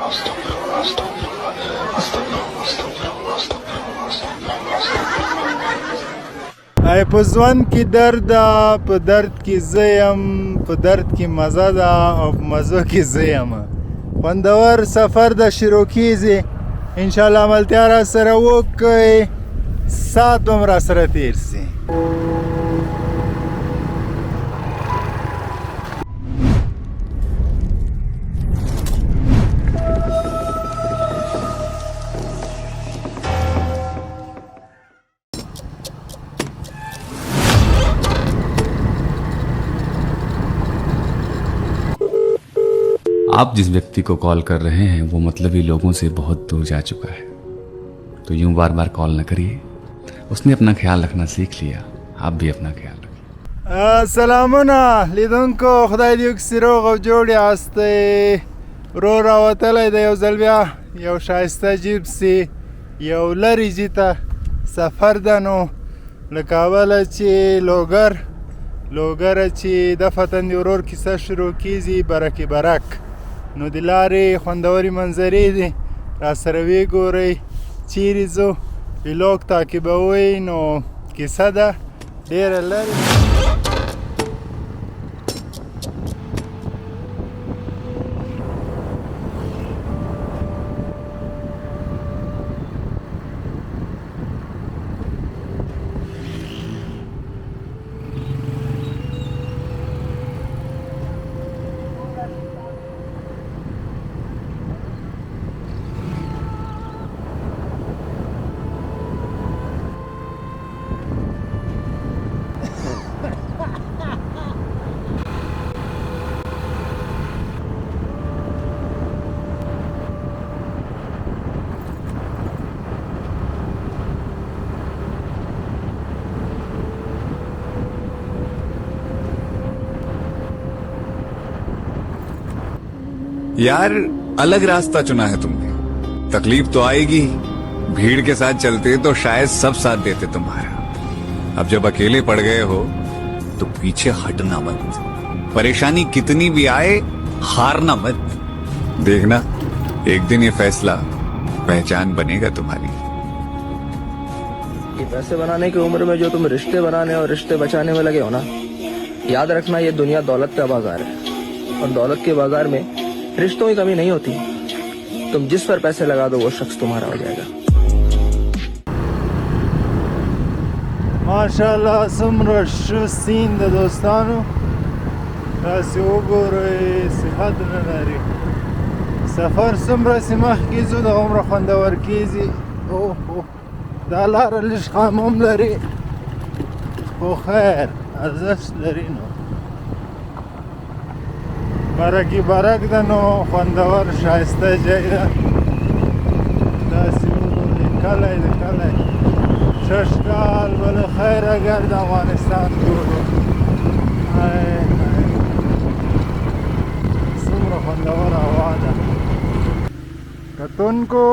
ای په ژوند کې درد ده، په درد کې زه یم، په درد کې مزه ده او په مزو کې زه یم. خوندور سفر د شروع کیږي، انشاءالله ملتیا را سره وکړئ، ساعت به م را سره تیر سي. आप जिस व्यक्ति को कॉल कर रहे हैं वो मतलबी लोगों से बहुत दूर जा चुका है, तो यूं बार बार कॉल न करिए. उसने अपना ख्याल रखना सीख लिया, आप भी अपना ख्याल रखिए. سلامونه لیدونکو، خدای دې وکړي روغ او جوړ یاستئ. ورو راوتلی د یو ځل بیا یو ښایسته جیب سي یو لرې ځي ته سفر ده. نو له کابله چې لوګره چې د فتن د ورور کیسه شروع کیږي، برکې برک. نو د لارې خوندورې منظرې دي، را سره ویې ګورئ چیرې ځو، ویلوګ تعقیبوئ. نو کیسه ده ډېره لرې. यार अलग रास्ता चुना है तुमने, तकलीफ तो आएगी ही. भीड़ के साथ चलते तो शायद सब साथ देते तुम्हारा. अब जब अकेले पड़ गए हो तो पीछे हटना मत. परेशानी कितनी भी आए हारना मत. देखना एक दिन ये फैसला पहचान बनेगा तुम्हारी. ये पैसे बनाने की उम्र में जो तुम रिश्ते बनाने और रिश्ते बचाने में लगे हो ना, याद रखना ये दुनिया दौलत का बाजार है, और दौलत के बाजार में रिश्तों की कमी नहीं होती. तुम जिस पर पैसे लगा दो वो शख्स तुम्हारा हो जाएगा. ماشاءالله څومره ښه سین د دوستانو، تاسې وګورئ صحت نه لري. سفر څومره چې مخکې ځو دغومره خوندور کیږي. اوه دا لاره لږ خام هم لري، خو خیر ارزښت لري. نو برکې برک ده، نو خوندور ښایسته ځای ده. داسې وګورئ کلی د کلی ششکال به له خیر اگر د افغانستان ټولو. څومره خوندوره هوا ده. کتونکو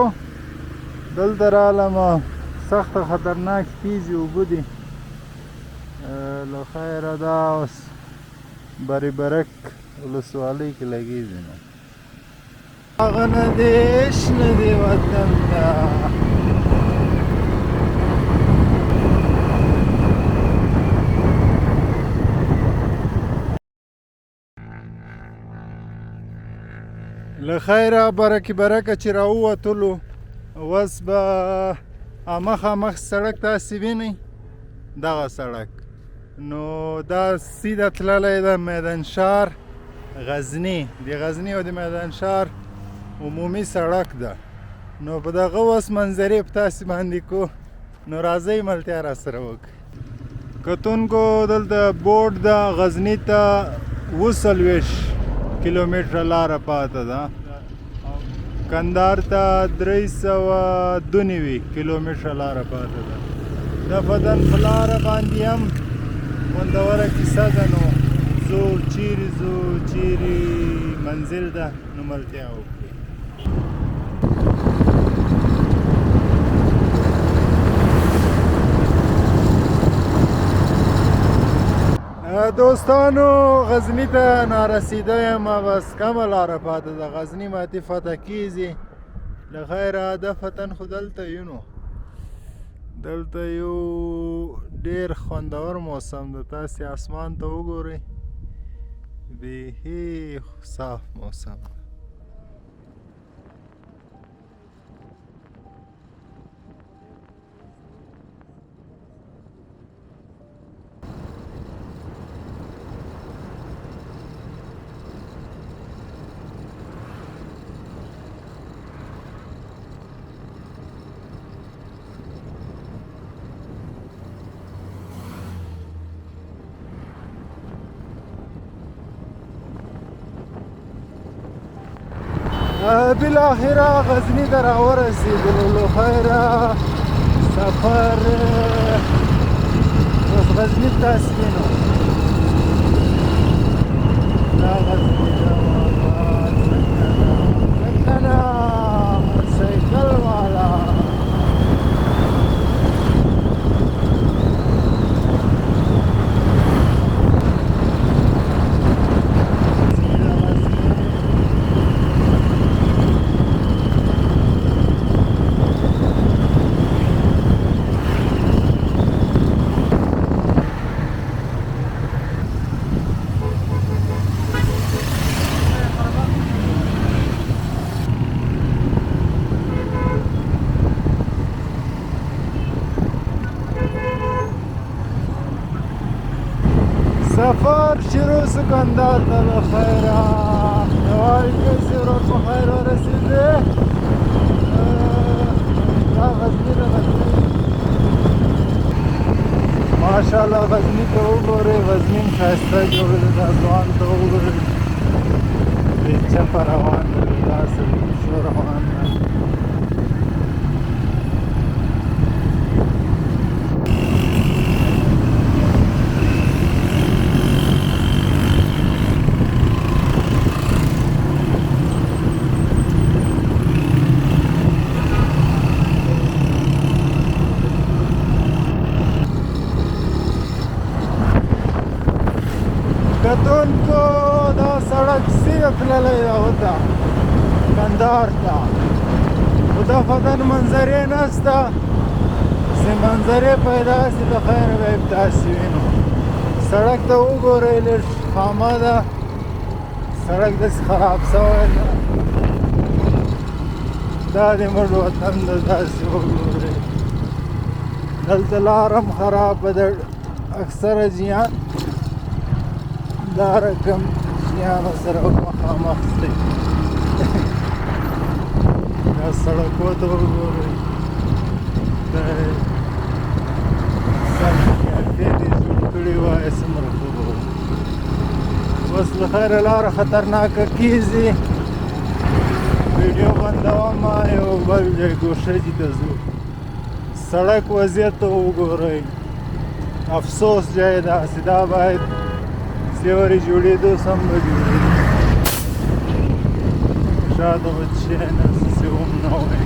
دلته رالمه، سخته خطرناک تیزې اوبه دي. له خیره دا اوس برې برک ولسوالۍ کې لګېږي. نو هغه نه دې شنه دې وطن ده. له خیره برکې برکه چې راووتلو، اوس به مخامخ سړک تاسې وینئ، دغه سړک. نو دا سیده تللی ده میدان شهر غزني. د غزني او د میدان شهر عمومي سړک ده. نو په دغه اوس منظرې په تاسې باندې کو. نو راځئ ملتیا را سره وکړئ. کتونکو دلته بورډ ده، غزني ته 27 کیلومتره لاره پاته ده، کندهار ته 392 کیلومتره لاره پاته ده. د فتن په لاره باندې هم خوندوره کیسه ده. نو ځو چیرې ځو، چیرې منزل ده، نو ملتیا وکړئ. دوستانو غزني ته نارسیده یم بس کمه لاره پاته ده غزني ماتې فتح کیږي له خیره دفتن خو دلته یو نو دلته یو ډېر خوندور موسم ده تاسې اسمان ته وګورئ بیخي صاف موسم ده بالاخره غزني ته راورسېدلو له خیره سفر اوس غزني ته سپینو دا غزني ده څنګه ده سایکل والا سفر شروع سکندر ته له خیره نوای کیسې ورور په خیر ورسېدې دا غزني ده غزني ماشاءالله غزني ته وګورئ غزني هم ښایسته جوړ دی دا ځوان ته وګورئ بې چپه روان دی داسې شو روان ده کتونکو دا سړک سیده تللی ده ورته کندهار ته خو دا فتن منظرې نشته چې منظرې پیدا شي د خیر به یې تاسې وینو سړک ته وګورئ لږ خامه ده سړک داسې خراب شوی ده دا د موږ وطن ده داسې وګورئ دلته لار هم خرابه ده اکثره زیان دا رقم زیانو سره مخامخ دی دا سړکو ته وګورئ دا سړکې دې جوړ کړي وای څومره ښه به اوس له خیره لاره خطرناکه کیږي ویډیو بندوم یو بل ځای ګوشجي ته ځو سړک وضعیت ته وګورئ افسوس ځای داسې دا باید سیوری جوړېدو سم به جوړېدو شاید بچے نفس هم نه وای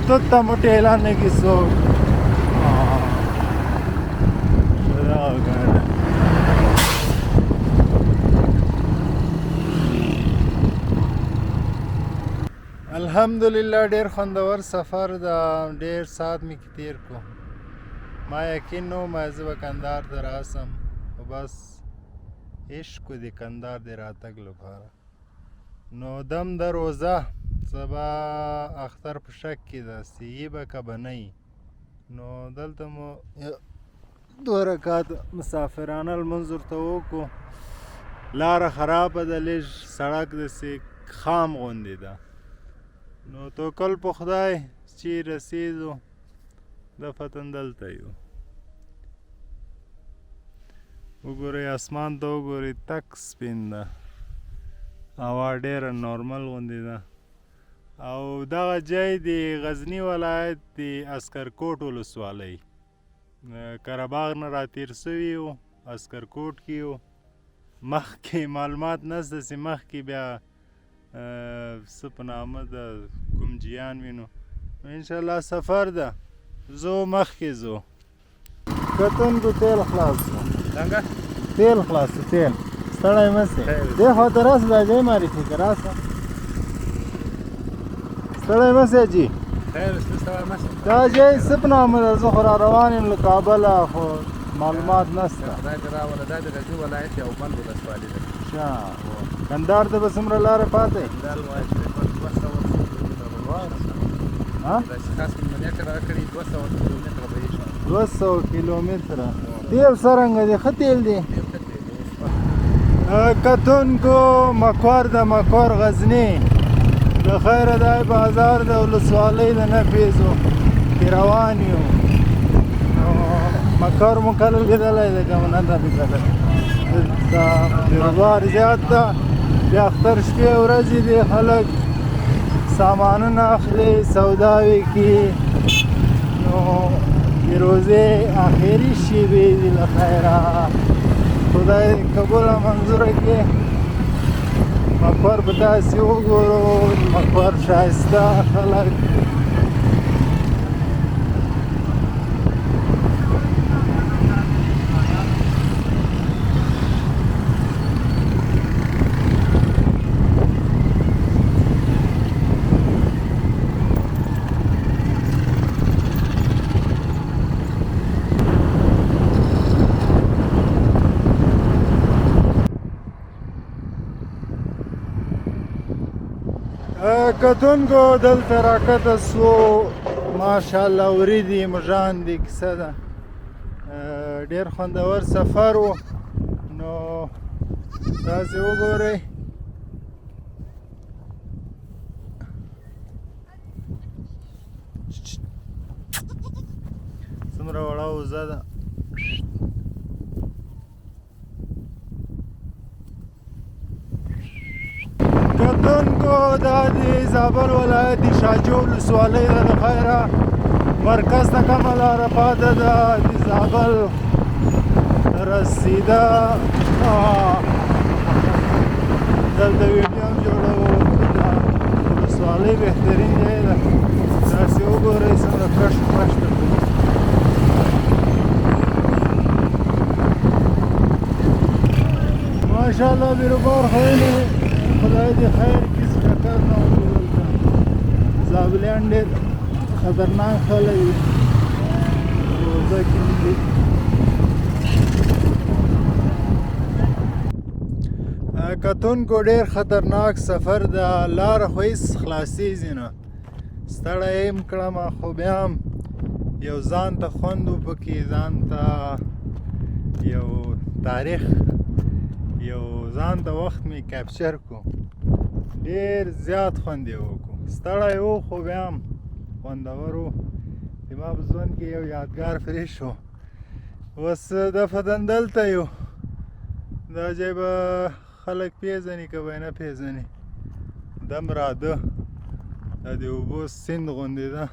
تو ته مو ټېله کې څوک الحمدلله ډېر خوندور سفر دا ډېر ساعت مې کې تیر کو ما یقین نه و ما زه به کندهار ته راسم خو بس عشق د کندهار د راتګ لپاره نو دم د روزه سبا اختر په شک کې ده چې به که به نه نو دلته مو 2 رکعات مسافرانه لمونځ ورته وکړو لاره خرابه ده لږ سړک داسې خام غوندې ده نو توکل په خدای چې رسېدو دفتن دلته یو وګورئ اسمان ته وګورئ تک سپین ده هوا ډېره نارمل غوندې ده او دغه ځای د غزني ولایت د عسکرکوټ ولسوالۍ قرهباغ نه راتېر سوي وو عسکرکوټ کې وو مخکې معلومات نشته چې مخکې بیا څه په نامه د کوم جیان وینو انشاءالله سفر ده زو مخکې زو کتونکو تیل خلاص شو څنګه تیل خلاص تیل ستړی مه سې دې خوا ته راسه دا ځای معرفي که راسه ستړی مه سې جي دا ځای څه په نامه ده زه خو را روان یم له کابله خو معلومات نشته اچھا کندهار ته به څومره لاره پاتې 200 کیلومتره تیل څرنګه دی ښه تیل دی کتونکو مکوار د مکوار غزني د خیره د بازار د ولسوالۍ د نفیزو کې روان یو مکوار مو کله لیدلی دی که نه ده لیدلی دا بیروبار زیات ده بیا اختر شپې ورځې دي خلک سامانونه اخلي سوداوې کوي نو د روزې آخري شېبې دي له خیره خدای قبوله منظوره کړي مکوار به داسې وګورو مکوار ښایسته خلک کتونکو دلته راکته سو ماشاءالله وریدي مژان دي کیسه ده ډېر خوندور سفر و نو تاسې وګورئ څومره وړه وزه ده کتونکو دا د زابل ولایت د شاجو ولسوالۍ ده د خیره مرکز ته کمه لاره پاته ده د زابل رسیده دلته ویډیو هم جوړوو د ولسوالۍ بهترین ځای ده تاسې وګورئ څنګه کشت پشت ده ماشاءالله بیروبار خیلی خدای دې خیر کړي چې ټکر نه وکړي دلته زابلیان ډېر خطرناک خلک دي روزه کې نه دي کتونکو ډېر خطرناک سفر ده لاره خو هېڅ خلاصېږي نه ستړی یم کړمه خو بیا هم یو ځان ته خوند و پکې ځان ته یو تاریخ یو ځان ته وخت مې کیپچر کړو ډېر زیات خوند یې وکړو ستړی و خو بیا هم خوندور و زما په ژوند کې یو یادګار پرې شو اوس دفعتن دلته یو دا ځای به خلک پیژني که به یې نه پیژني دم راده دا د اوبو سیند غوندې ده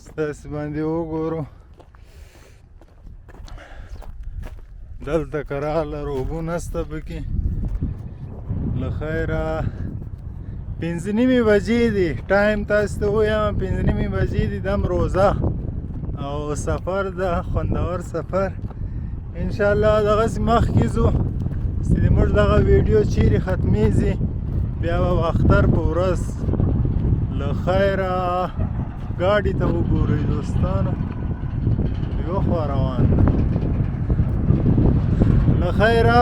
ستاسې باندې وګورو دلته که راغله اوبو نسته پکې له خیره 5:30 بجې دي ټایم تاسو ته ووایم 5:30 بجې دي دم روزه او سفر ده خوندور سفر انشاءالله دغسې مخکې ځو چې زموږ دغه ویډیو چیرې ختمیږي بیا به اختر په ورځ له خیره ګاډي ته وګورئ دوستانو یو خوا روان ده له خیره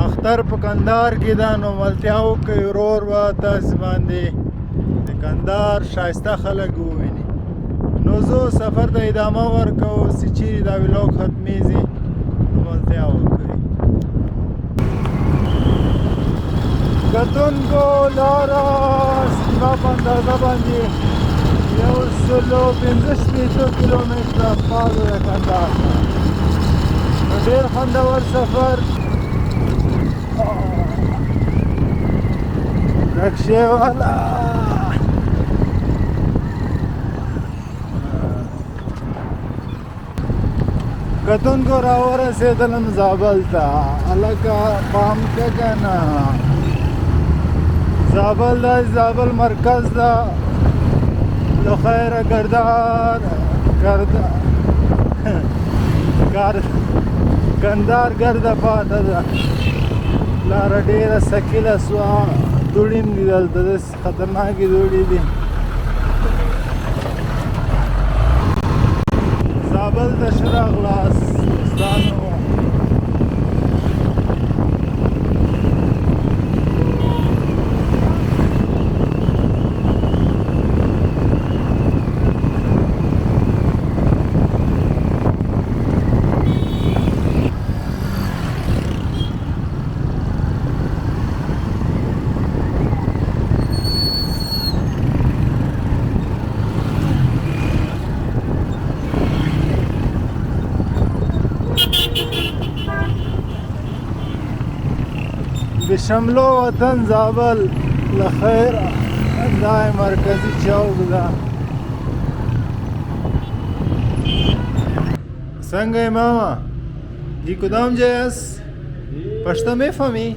اختر په کندهار کې ده نو ملتیا وکړئ ورور به تاسې باندې د کندهار ښایسته خلک وویني نو زه سفر ته ادامه ورکوو چې چیرې دا ولاګ ختمیږي نو ملتیا وکړئ کتونکو لاره زما په اندازه باندې 115 کیلومتره پاده د کندهار ډېر خوندور سفر رکشې والا کتونکو راورسېدلم زابل ته هلکه پام که که نه زابل ده زابل مرکز ده له خیره کندهار ګرده پاته ده لاره ډېره سکیله سوه دوړې هم دي دلته داسې خطرناکې دوړې دي زابل ته ښه راغلاست دوستانو بشملو وطن زابل لخیر دا مرکزی چوک ده څنګه یې ماما دی کدام جای است پشتا میفهمی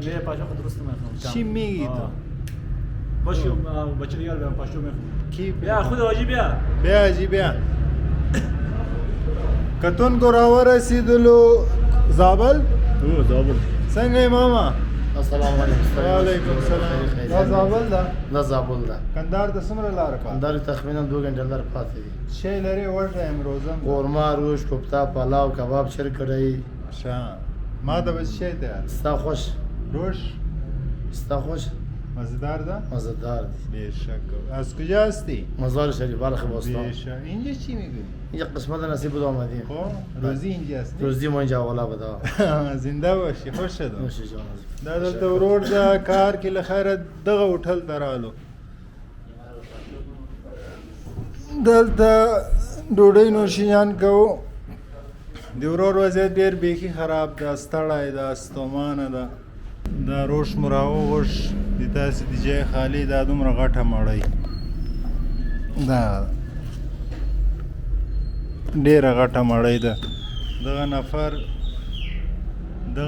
نه پاشو خود درست میخونم چی میگی تو باشه بچه دیگر بیام پاشو میخونم کی بیا خود آجی بیا بیا جی بیا کتون کو راورسیدلو زابل او زابل څنګه یې ماما السلام علیکم. وعلیکم السلام دا زابل ده دا زابل ده. کندهار ته څومره لاره پاتې کندهار تقریبا 2 غنټې لار پاتې دي. شی لري ورته امروزم قورمه، روش، کوفته، پلاو، کباب، شیر کړی. شا ما ته بس شی ته ستا خوش، روش ستا خوش، مزدار ده مزه‌دار دی. بیشک از کجا هستی مزار شریف بلخ بستان. بیشک اینجا چی میگی اینجا قسمت نصیب بود آمدیم. خب روزی اینجا هستی روزی ما اینجا والا بدا. زنده باشی خوش شدم نوش جان. دا دلته ورور دا کار کې له خیره دغه هوټل ته رالو دلته ډوډۍ نوشیجان کوو د ورور وضعیت ډېر بیخي خراب ده ستړی ده ستومانه ده دا روش مو راوغوښ د تاسې د جای خالي دا دومره غټه مړۍ دا ډېره غټه مړۍ ده دغه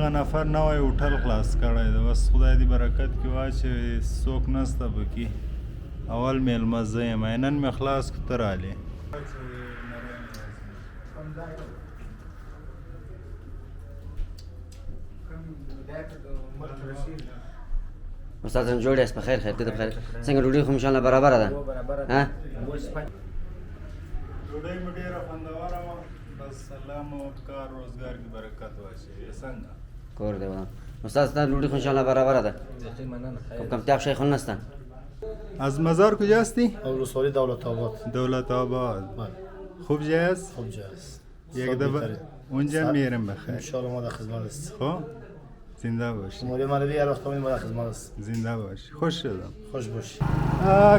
نفر نوی هوټل خلاص کړی ده بس خدای دې برکت کې واچوي څوک نسته پکې اول میلمه زه یم نن مې خلاص کړ ته رالې استاد جان جوړ یاست په خیر ته بخیر څنګه ډوډۍ خو ان شاء الله برابر ده ها ډوډۍ مې ډېره خوندوره وه بس الله مو کار روزګار کې برکت واچوي څنګه کور دی ودان استاد ستاسو ډوډۍ خو ان شاء الله برابر ده کم تیاب شي خو نسته از مزار کجا هستی اور ولسوالی دولت آباد. دولت آباد خوب جای است خوب جای است. یک دفعه اونجا میرم ان بخیر شاء الله ما در خدمت است. خب زنده باشی مولوی مولوی هر وقت ما در خدمت است. زنده باشی خوش شدم خوش باشی.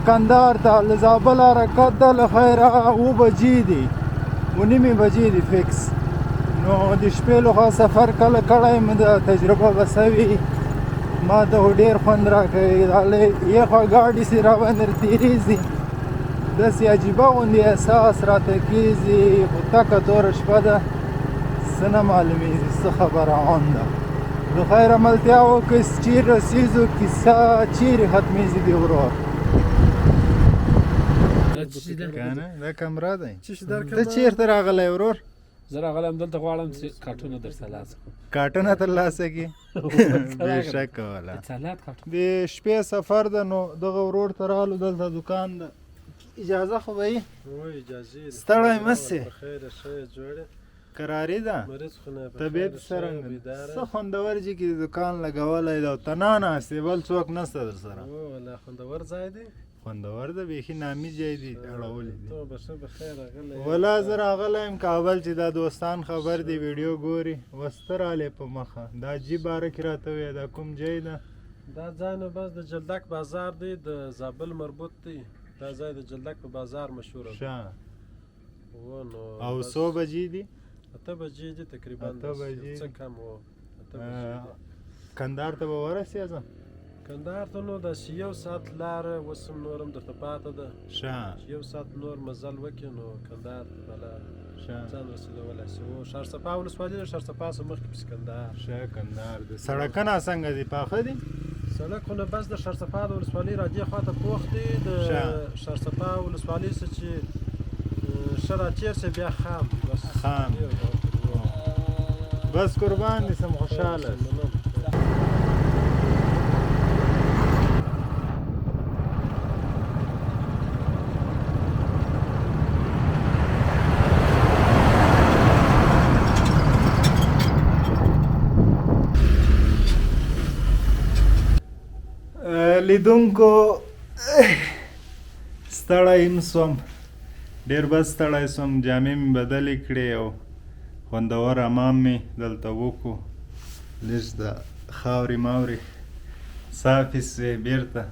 کندهار ته له زابل حرکت ده له خیره 7 بجې دي 9 بجې دي فکس نو د شپې لخوا سفر کله کړی مې د تجربه به سوي ما ته خو ډېر خوند راکوي یخه ګاډي سې راباندې تېرېږي داسې عجیبه غوندې احساس راته کېږي خو تکه توره شپه ده څه نه معلومېږي څه خبره عام ده د خیر عملتیا وکړئ چیرې رسېږو کیسه چیرې ختمېږي د ورور کنه دا کمره دی ته چیرته راغلی ورور زه راغلی یم دلته غواړم چې کارټونه درسره کارټونه ترلاسه کړي بېشکه والا اتصالات کارټون د شپې سفر ده نو دغه ورور ته رالو دلته دکان ده اجازه خو به یې ستړی مه سې کراري ده طبیعت څرنګه څه خوندور چې کې دکان لګولی ده او تنها ناست دی بل څوک نسته در سره خوندور ځای دی خوندور ده بیخي نامي ځای دي اړولی دي ولا زه راغلی یم کابل چې دا دوستان خبر دی ویډیو ګوري وسته رالی په مخه دا عجیب باره کې راته ووایه دا کوم ځای ده دا ځای نو بس د جلدک بازار دی د زابل مربوط دی دا ځای د جلدک په بازار مشهور دی او 100 بجې دي 8 بجې دي تقریبا څه کم و کندهار ته به ورسېږم کندهار ته نو داسې 1 ساعت لاره اوس هم نور هم درته پاته ده ښه 1 ساعت نور مزل وکړي نو کندهار ته بله ځان رسېدولی شي او شارسپا ولسوالي د شارسپا څخه مخکې پسې کندهار ښه کندهار دی سړکونه څنګه دي پاخه دي سړکونه بس د شارسپا د ولسوالۍ را دې خواته پوخ دی د شارسپا ولسوالۍ څخه چې ښه را تېر شي بیا خام بس خام بس قربان دي سم خوشحاله لیدونکو ستړی هم سوم ډېر بس ستړی سوم جامې مې بدلې کړې او خوندور حمام مې دلته وکړو لږ د خاورې ماورې صافې سوې بېرته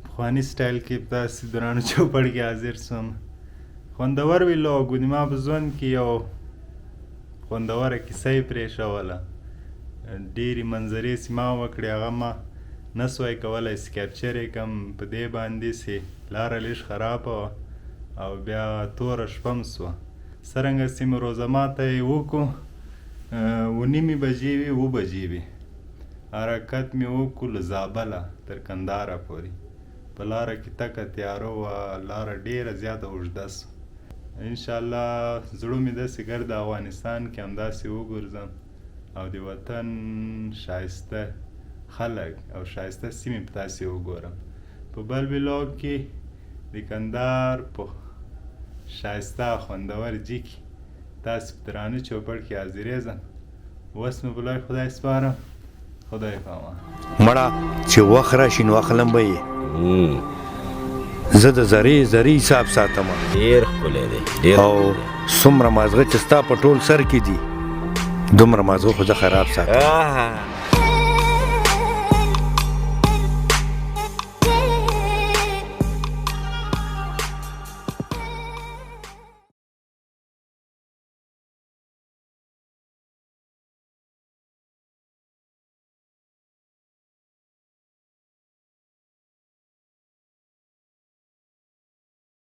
پخواني سټایل کې په داسې درانه چوپړ کې حاضر سوم خوندور وي لوګو د ما په ژوند کې یو خوندوره کیسه یې پرېښوله ډېرې منظرې چې ما وکړې هغه ما نسوای کولی چې کیپچر یې کړم په دې باندې چې لاره لږ خرابه وه او بیا توره شپه هم سوه څرنګه چې مې روزه ماته یې وکړو 9:30 بجې وې 7 بجې وې حرکت مې وکړو له زابله تر کندهاره پورې په لاره کې تکه تیاره وه لاره ډېره زیاته اوږده سوه انشاءالله زړه مې داسې ګرد افغانستان کې همداسې وګرځم او د وطن ښایسته خلک او ښایسته سیمې په تاسې وګورم په بل ولاګ کې د کندهار په ښایسته خوندور جي کې تاسې په درانه چوپړ کې حاضرېږم اوس مې په لوی خدای سپارم خدای پامان مړه چې وخت راشي نو اخلم به یې زه د زرې حساب ساتم ډېر ښکلی دی او څومره مازغه چې ستا په ټول سر کې دي دومره مازغه خو زه خراب ساتم